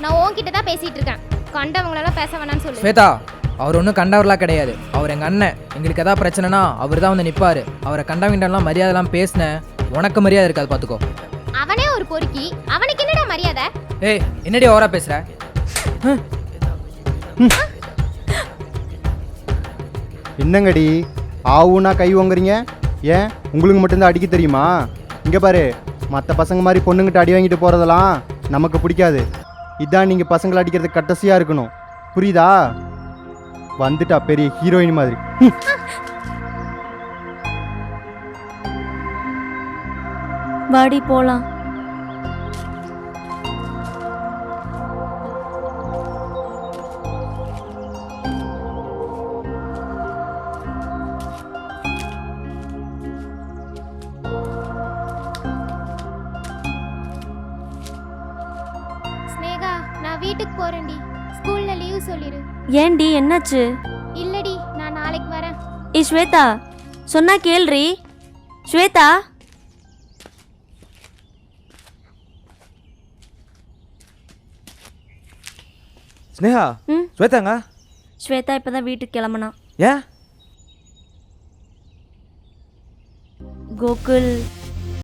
நான் உன்கிட்ட தான் பேசிட்டு இருக்கேன். கண்டவங்களெல்லாம் பேச வேணாம்னு சொல்லு. ஸ்வேதா, அவர் ஒன்றும் கண்டவர்லாம் கிடையாது. அவர் எங்கள் அண்ணன். எங்களுக்கு எதாவது பிரச்சனைனா அவர் தான் வந்து நிற்பார். அவரை கண்டவங்கிட்டலாம் மரியாதைலாம் பேசினேன். உனக்கு மரியாதை இருக்காது, பார்த்துக்கோ. அவனே ஒரு பொறுக்கி, அவனுக்கு என்னடா மரியாதை? ஏய், என்னடி ஓவரா பேசுற? என்னங்கடி ஆவுன்னா கை வாங்குறீங்க? ஏன் உங்களுக்கு மட்டும்தான் அடிக்க தெரியுமா? இங்கே பாரு, மற்ற பசங்க மாதிரி பொண்ணுங்கிட்ட அடி வாங்கிட்டு போகிறதெல்லாம் நமக்கு பிடிக்காது. இதான் நீங்கள் பசங்களை அடிக்கிறதுக்கு கட்டசியாக இருக்கணும், புரியுதா? வந்துட்டா பெரிய ஹீரோயின் மாதிரி. வாடி போலாம். ஸ்னேகா, நான் வீட்டுக்கு போறேன்டி. ஸ்கூல்ல லீவ் சொல்லிரு. ஏன்டி என்னாச்சு? இல்லடி, நான் நாளைக்கு வரேன். ஸ்வேதா, சொன்னா கேள்றி. ஸ்வேதா, ஸ்னேகா, ஸ்வேதாங்க? ஸ்வேதா இப்பதான் வீட்டுக்கு கிளம்புனா. ஏன்? கோகுல்